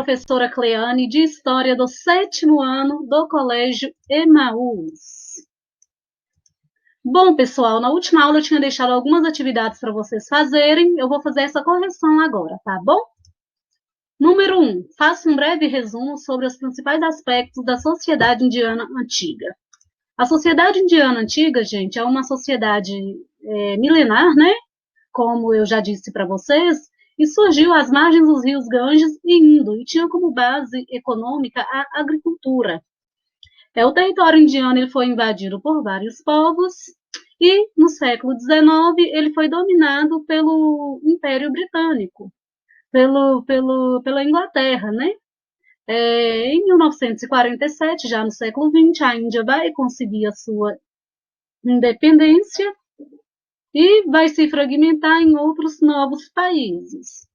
professora Cleane, de História do 7º ano do Colégio Emaús. Bom, pessoal, na última aula eu tinha deixado algumas atividades para vocês fazerem, eu vou fazer essa correção agora, tá bom? Número 1. Faça um breve resumo sobre os principais aspectos da sociedade indiana antiga. A sociedade indiana antiga, gente, é uma sociedade milenar, né? Como eu já disse para vocês, e surgiu às margens dos rios Ganges e Indo, e tinha como base econômica a agricultura. O território indiano ele foi invadido por vários povos, e no século XIX ele foi dominado pelo Império Britânico, pela Inglaterra, né? Em 1947, já no século XX, a Índia vai conseguir a sua independência, e vai se fragmentar em outros novos países.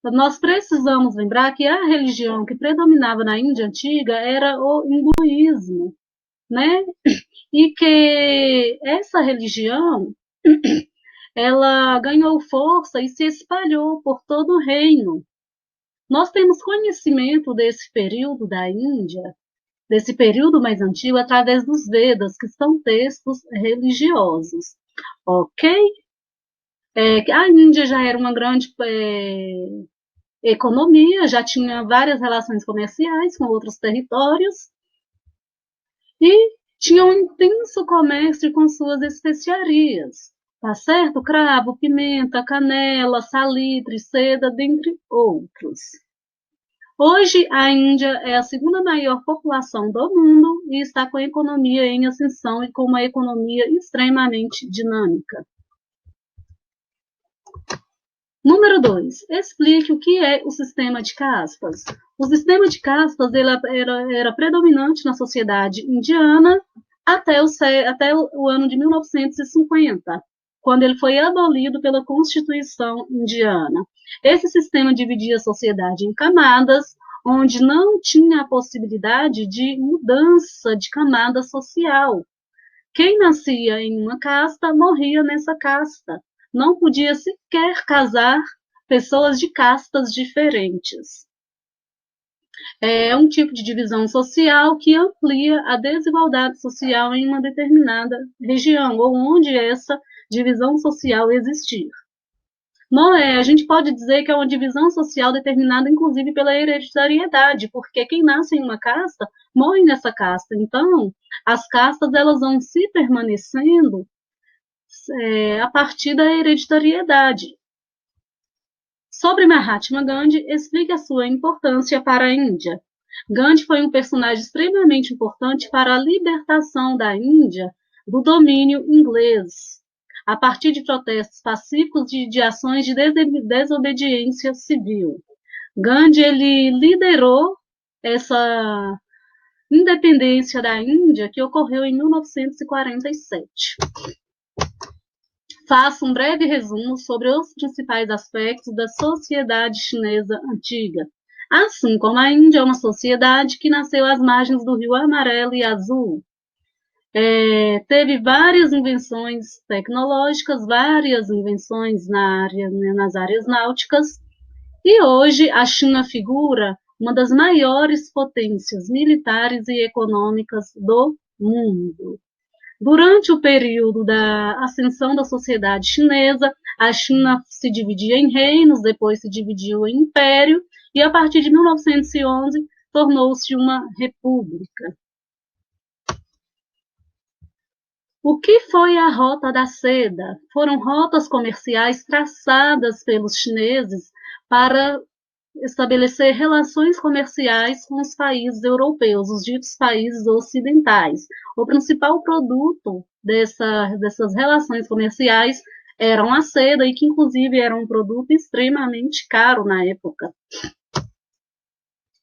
Nós precisamos lembrar que a religião que predominava na Índia antiga era o hinduísmo, né? E que essa religião, ela ganhou força e se espalhou por todo o reino. Nós temos conhecimento desse período da Índia, desse período mais antigo, através dos Vedas, que são textos religiosos. Ok? A Índia já era uma grande economia, já tinha várias relações comerciais com outros territórios e tinha um intenso comércio com suas especiarias, tá certo? Cravo, pimenta, canela, salitre, seda, dentre outros. Hoje, a Índia é a segunda maior população do mundo e está com a economia em ascensão e com uma economia extremamente dinâmica. Número 2. Explique o que é o sistema de castas. O sistema de castas era predominante na sociedade indiana até o ano de 1950, quando ele foi abolido pela Constituição indiana. Esse sistema dividia a sociedade em camadas, onde não tinha a possibilidade de mudança de camada social. Quem nascia em uma casta morria nessa casta. Não podia sequer casar pessoas de castas diferentes. É um tipo de divisão social que amplia a desigualdade social em uma determinada região, ou onde essa divisão social existir. A gente pode dizer que é uma divisão social determinada, inclusive, pela hereditariedade, porque quem nasce em uma casta morre nessa casta. Então, as castas elas vão se permanecendo a partir da hereditariedade. Sobre Mahatma Gandhi, explique a sua importância para a Índia. Gandhi foi um personagem extremamente importante para a libertação da Índia do domínio inglês, a partir de protestos pacíficos de ações de desobediência civil. Gandhi ele liderou essa independência da Índia que ocorreu em 1947. Faça um breve resumo sobre os principais aspectos da sociedade chinesa antiga. Assim como a Índia é uma sociedade que nasceu às margens do rio Amarelo e Azul. Teve várias invenções tecnológicas, várias invenções nas áreas náuticas, e hoje a China figura uma das maiores potências militares e econômicas do mundo. Durante o período da ascensão da sociedade chinesa, a China se dividia em reinos, depois se dividiu em império, e a partir de 1911 tornou-se uma república. O que foi a Rota da Seda? Foram rotas comerciais traçadas pelos chineses para estabelecer relações comerciais com os países europeus, os ditos países ocidentais. O principal produto dessas relações comerciais eram a seda, e que inclusive era um produto extremamente caro na época.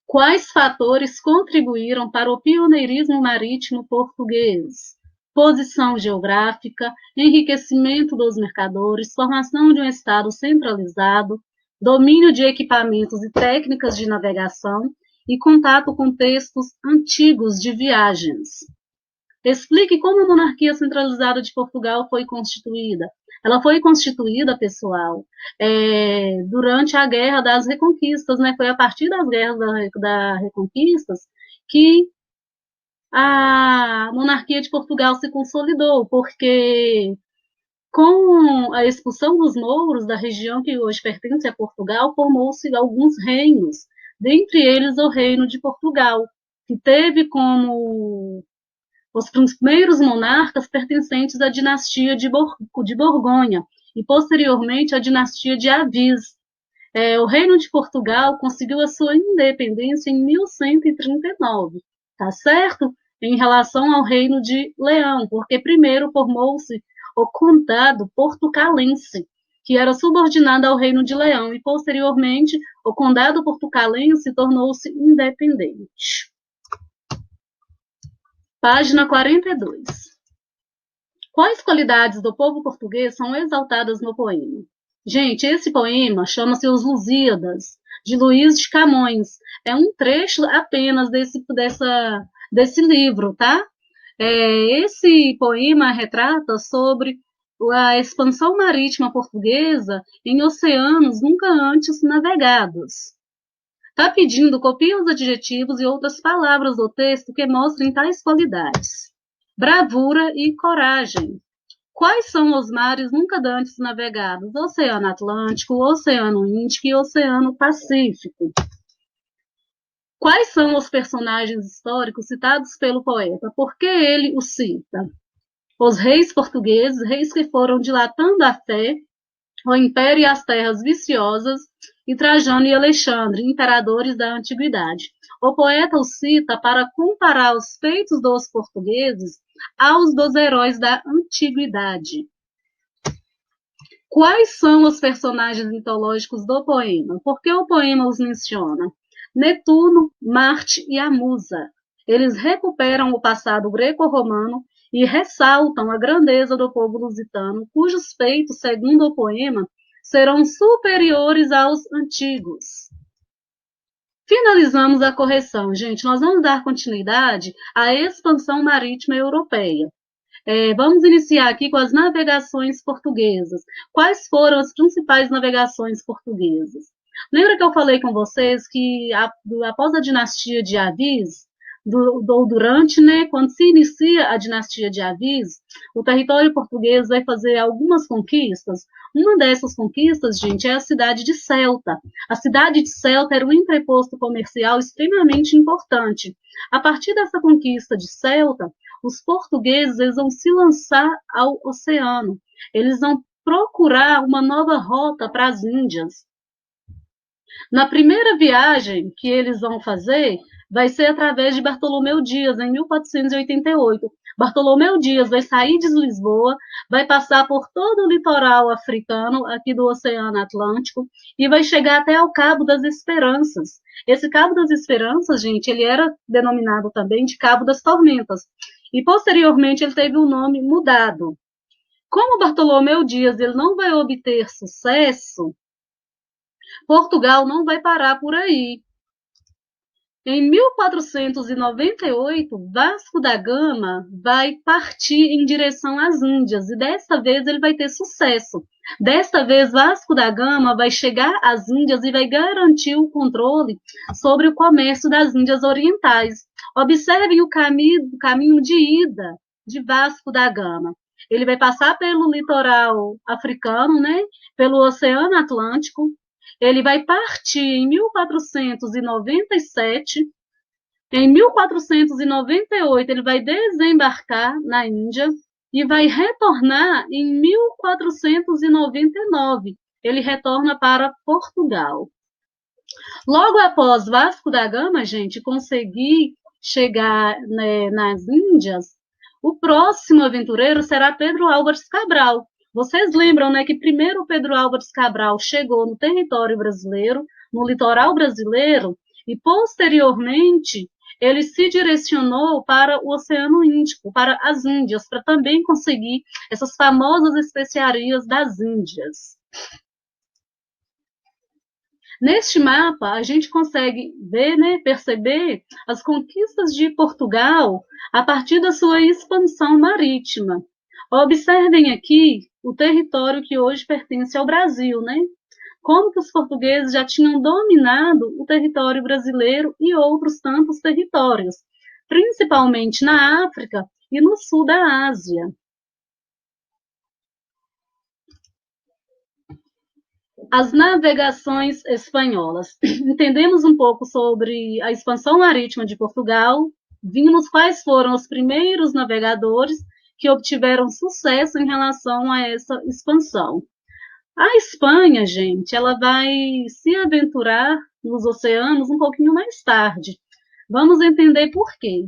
Quais fatores contribuíram para o pioneirismo marítimo português? Posição geográfica, enriquecimento dos mercadores, formação de um Estado centralizado, domínio de equipamentos e técnicas de navegação e contato com textos antigos de viagens. Explique como a monarquia centralizada de Portugal foi constituída. Ela foi constituída, pessoal, durante a Guerra das Reconquistas, né? Foi a partir das guerras da Reconquistas que a monarquia de Portugal se consolidou, porque com a expulsão dos mouros da região que hoje pertence a Portugal, formou-se alguns reinos, dentre eles o Reino de Portugal, que teve como os primeiros monarcas pertencentes à dinastia de Borgonha e, posteriormente, à dinastia de Avis. O Reino de Portugal conseguiu a sua independência em 1139, tá certo? Em relação ao Reino de Leão, porque primeiro formou-se o Condado Portucalense, que era subordinado ao Reino de Leão, e posteriormente o Condado Portucalense tornou-se independente. Página 42. Quais qualidades do povo português são exaltadas no poema? Gente, esse poema chama-se Os Lusíadas, de Luís de Camões. É um trecho apenas desse livro, tá? Esse poema retrata sobre a expansão marítima portuguesa em oceanos nunca antes navegados. Está pedindo copia os adjetivos e outras palavras do texto que mostrem tais qualidades. Bravura e coragem. Quais são os mares nunca antes navegados? Oceano Atlântico, Oceano Índico e Oceano Pacífico. Quais são os personagens históricos citados pelo poeta? Por que ele os cita? Os reis portugueses, reis que foram dilatando a fé, o império e as terras viciosas, e Trajano e Alexandre, imperadores da antiguidade. O poeta os cita para comparar os feitos dos portugueses aos dos heróis da antiguidade. Quais são os personagens mitológicos do poema? Por que o poema os menciona? Netuno, Marte e a Musa. Eles recuperam o passado greco-romano e ressaltam a grandeza do povo lusitano, cujos feitos, segundo o poema, serão superiores aos antigos. Finalizamos a correção, gente. Nós vamos dar continuidade à expansão marítima europeia. Vamos iniciar aqui com as navegações portuguesas. Quais foram as principais navegações portuguesas? Lembra que eu falei com vocês que após a dinastia de Avis, durante, né, quando se inicia a dinastia de Avis, o território português vai fazer algumas conquistas. Uma dessas conquistas, gente, é a cidade de Celta. A cidade de Celta era um entreposto comercial extremamente importante. A partir dessa conquista de Celta, os portugueses eles vão se lançar ao oceano. Eles vão procurar uma nova rota para as Índias. Na primeira viagem que eles vão fazer, vai ser através de Bartolomeu Dias, em 1488. Bartolomeu Dias vai sair de Lisboa, vai passar por todo o litoral africano, aqui do Oceano Atlântico, e vai chegar até ao Cabo das Esperanças. Esse Cabo das Esperanças, gente, ele era denominado também de Cabo das Tormentas. E, posteriormente, ele teve o nome mudado. Como Bartolomeu Dias ele não vai obter sucesso, Portugal não vai parar por aí. Em 1498, Vasco da Gama vai partir em direção às Índias, e desta vez ele vai ter sucesso. Desta vez, Vasco da Gama vai chegar às Índias e vai garantir o controle sobre o comércio das Índias Orientais. Observem o caminho de ida de Vasco da Gama. Ele vai passar pelo litoral africano, né, pelo Oceano Atlântico. Ele vai partir em 1497. Em 1498, ele vai desembarcar na Índia e vai retornar em 1499. Ele retorna para Portugal. Logo após Vasco da Gama, gente, conseguir chegar, né, nas Índias, o próximo aventureiro será Pedro Álvares Cabral. Vocês lembram, né, que primeiro Pedro Álvares Cabral chegou no território brasileiro, no litoral brasileiro, e posteriormente ele se direcionou para o Oceano Índico, para as Índias, para também conseguir essas famosas especiarias das Índias. Neste mapa, a gente consegue ver, né, perceber as conquistas de Portugal a partir da sua expansão marítima. Observem aqui o território que hoje pertence ao Brasil, né? Como que os portugueses já tinham dominado o território brasileiro e outros tantos territórios, principalmente na África e no sul da Ásia. As navegações espanholas. Entendemos um pouco sobre a expansão marítima de Portugal, vimos quais foram os primeiros navegadores que obtiveram sucesso em relação a essa expansão. A Espanha, gente, ela vai se aventurar nos oceanos um pouquinho mais tarde. Vamos entender por quê.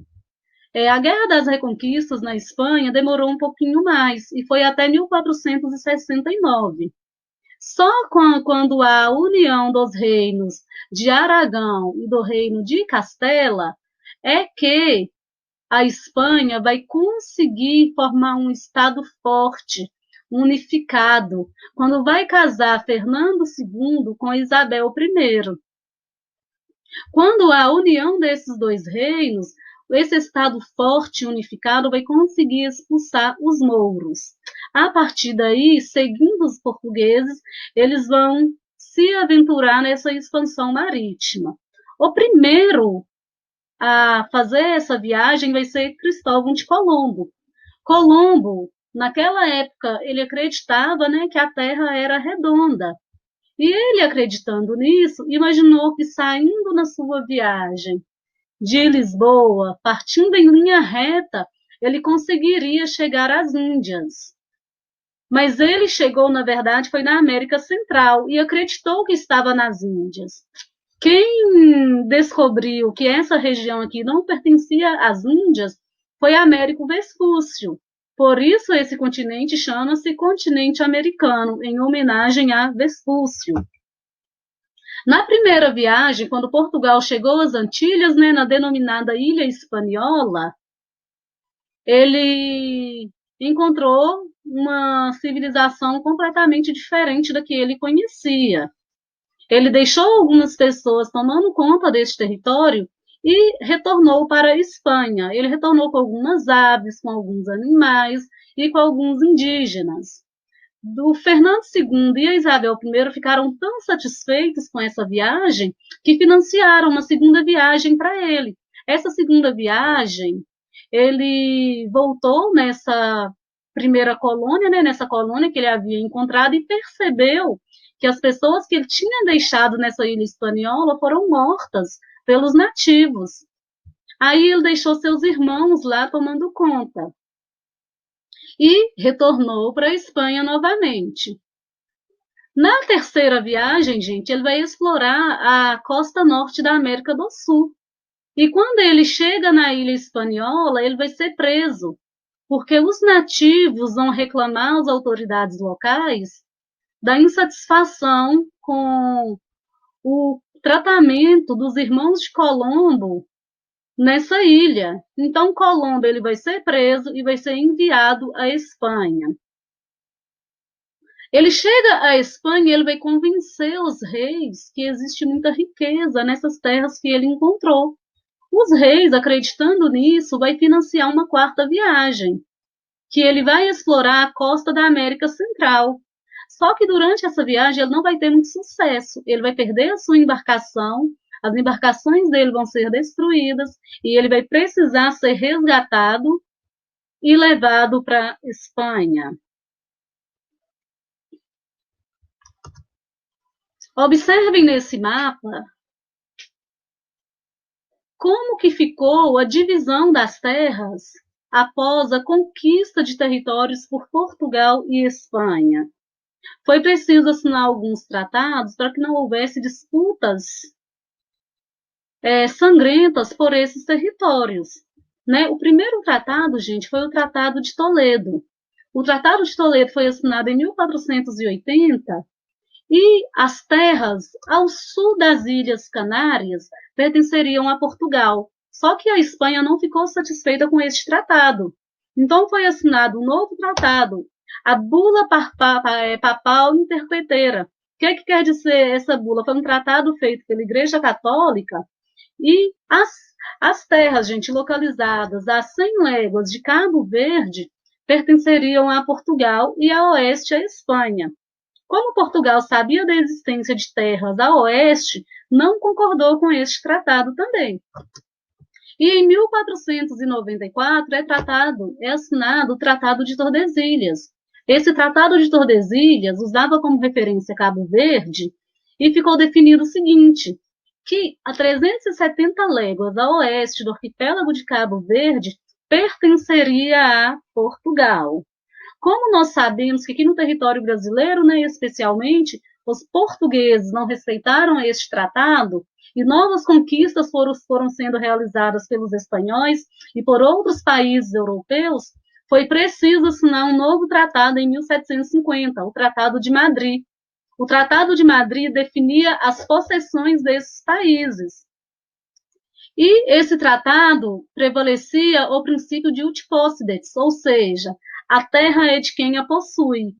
A Guerra das Reconquistas na Espanha demorou um pouquinho mais e foi até 1469. Só quando a união dos reinos de Aragão e do reino de Castela é que a Espanha vai conseguir formar um estado forte, unificado, quando vai casar Fernando II com Isabel I. Quando a união desses dois reinos, esse estado forte e unificado vai conseguir expulsar os mouros. A partir daí, seguindo os portugueses, eles vão se aventurar nessa expansão marítima. O primeiro a fazer essa viagem vai ser Cristóvão de Colombo. Colombo, naquela época, ele acreditava, né, que a Terra era redonda. E ele, acreditando nisso, imaginou que saindo na sua viagem de Lisboa, partindo em linha reta, ele conseguiria chegar às Índias. Mas ele chegou, na verdade, foi na América Central e acreditou que estava nas Índias. Quem descobriu que essa região aqui não pertencia às Índias foi Américo Vespúcio. Por isso, esse continente chama-se continente americano, em homenagem a Vespúcio. Na primeira viagem, quando Portugal chegou às Antilhas, né, na denominada Ilha Espanhola, ele encontrou uma civilização completamente diferente da que ele conhecia. Ele deixou algumas pessoas tomando conta desse território e retornou para a Espanha. Ele retornou com algumas aves, com alguns animais e com alguns indígenas. Do Fernando II e a Isabel I ficaram tão satisfeitos com essa viagem que financiaram uma segunda viagem para ele. Essa segunda viagem, ele voltou nessa primeira colônia, né, nessa colônia que ele havia encontrado e percebeu que as pessoas que ele tinha deixado nessa ilha espanhola foram mortas pelos nativos. Aí ele deixou seus irmãos lá tomando conta e retornou para a Espanha novamente. Na terceira viagem, gente, ele vai explorar a costa norte da América do Sul. E quando ele chega na ilha espanhola, ele vai ser preso, porque os nativos vão reclamar às autoridades locais da insatisfação com o tratamento dos irmãos de Colombo nessa ilha. Então, Colombo ele vai ser preso e vai ser enviado à Espanha. Ele chega à Espanha e ele vai convencer os reis que existe muita riqueza nessas terras que ele encontrou. Os reis, acreditando nisso, vai financiar uma quarta viagem, que ele vai explorar a costa da América Central. Só que durante essa viagem ele não vai ter muito sucesso. Ele vai perder a sua embarcação, as embarcações dele vão ser destruídas e ele vai precisar ser resgatado e levado para a Espanha. Observem nesse mapa como que ficou a divisão das terras após a conquista de territórios por Portugal e Espanha. Foi preciso assinar alguns tratados para que não houvesse disputas sangrentas por esses territórios. Né? O primeiro tratado, gente, foi o Tratado de Toledo. O Tratado de Toledo foi assinado em 1480 e as terras ao sul das Ilhas Canárias pertenceriam a Portugal. Só que a Espanha não ficou satisfeita com este tratado. Então foi assinado um novo tratado, a Bula Papal Interpreteira. O que quer dizer essa bula? Foi um tratado feito pela Igreja Católica e as terras, gente, localizadas a 100 léguas de Cabo Verde pertenceriam a Portugal e a oeste a Espanha. Como Portugal sabia da existência de terras a oeste, não concordou com este tratado também. E em 1494 é assinado o Tratado de Tordesilhas. Esse Tratado de Tordesilhas usava como referência Cabo Verde e ficou definido o seguinte, que a 370 léguas a oeste do arquipélago de Cabo Verde pertenceria a Portugal. Como nós sabemos que aqui no território brasileiro, né, especialmente, os portugueses não respeitaram este tratado e novas conquistas foram sendo realizadas pelos espanhóis e por outros países europeus, foi preciso assinar um novo tratado em 1750, o Tratado de Madrid. O Tratado de Madrid definia as possessões desses países. E esse tratado prevalecia o princípio de utpossídex, ou seja, a terra é de quem a possui.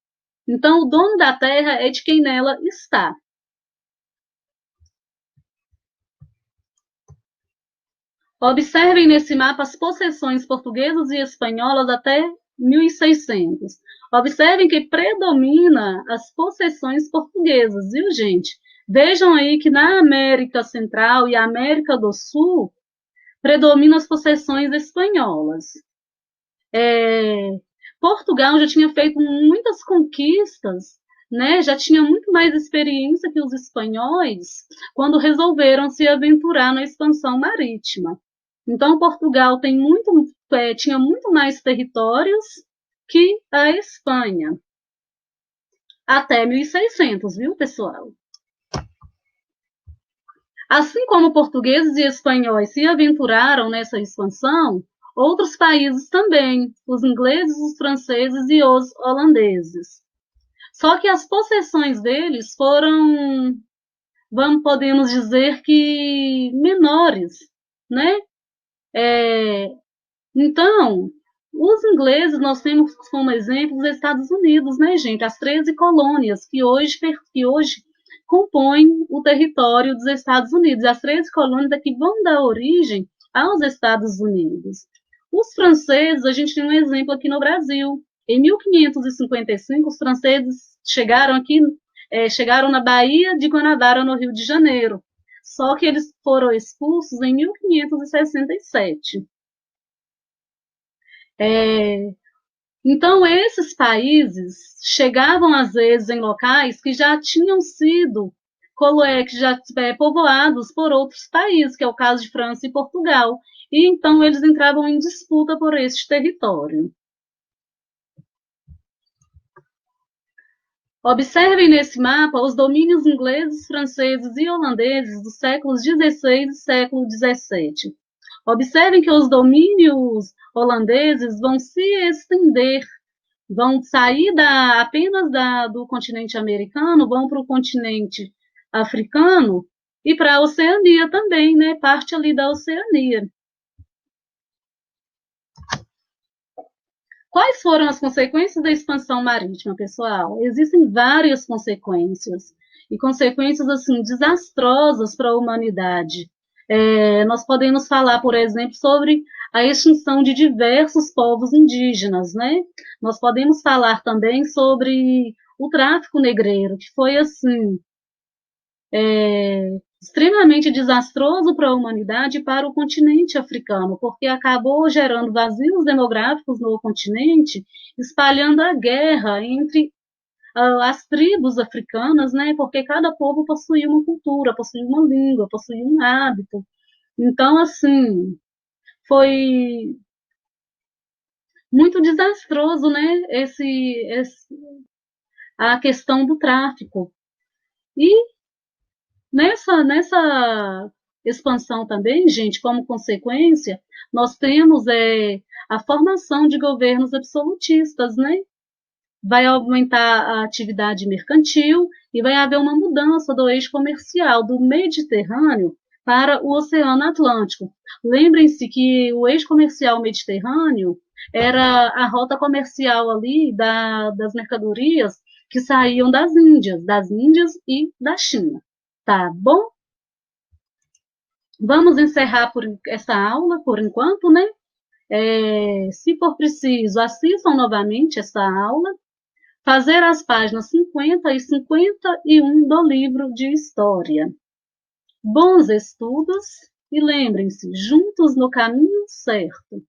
Então, o dono da terra é de quem nela está. Observem nesse mapa as possessões portuguesas e espanholas até 1600. Observem que predomina as possessões portuguesas, viu, gente? Vejam aí que na América Central e América do Sul predominam as possessões espanholas. Portugal já tinha feito muitas conquistas, né? Já tinha muito mais experiência que os espanhóis quando resolveram se aventurar na expansão marítima. Então, Portugal tinha muito mais territórios que a Espanha. Até 1600, viu, pessoal? Assim como portugueses e espanhóis se aventuraram nessa expansão, outros países também, os ingleses, os franceses e os holandeses. Só que as possessões deles foram, podemos dizer que menores, né? Então, os ingleses, nós temos como exemplo os Estados Unidos, né, gente? As 13 colônias que hoje compõem o território dos Estados Unidos. As 13 colônias é que vão dar origem aos Estados Unidos. Os franceses, a gente tem um exemplo aqui no Brasil. Em 1555, os franceses chegaram na Baía de Guanabara, no Rio de Janeiro. Só que eles foram expulsos em 1567. Então, esses países chegavam, às vezes, em locais que já tinham sido povoados por outros países, que é o caso de França e Portugal. E então eles entravam em disputa por este território. Observem nesse mapa os domínios ingleses, franceses e holandeses dos séculos XVI e século XVII. Observem que os domínios holandeses vão se estender, vão sair apenas do continente americano, vão para o continente africano e para a Oceania também, né? Parte ali da Oceania. Quais foram as consequências da expansão marítima, pessoal? Existem várias consequências, e consequências, assim, desastrosas para a humanidade. Nós podemos falar, por exemplo, sobre a extinção de diversos povos indígenas, né? Nós podemos falar também sobre o tráfico negreiro, que foi, assim, extremamente desastroso para a humanidade e para o continente africano, porque acabou gerando vazios demográficos no continente, espalhando a guerra entre as tribos africanas, né? Porque cada povo possuía uma cultura, possuía uma língua, possuía um hábito. Então, assim, foi muito desastroso, né? A questão do tráfico. E nessa expansão também, gente, como consequência, nós temos a formação de governos absolutistas, né? Vai aumentar a atividade mercantil e vai haver uma mudança do eixo comercial do Mediterrâneo para o Oceano Atlântico. Lembrem-se que o eixo comercial mediterrâneo era a rota comercial ali das mercadorias que saíam das Índias e da China. Tá bom? Vamos encerrar essa aula por enquanto, né? Se for preciso, assistam novamente essa aula. Fazer as páginas 50 e 51 do livro de História. Bons estudos e lembrem-se, juntos no caminho certo.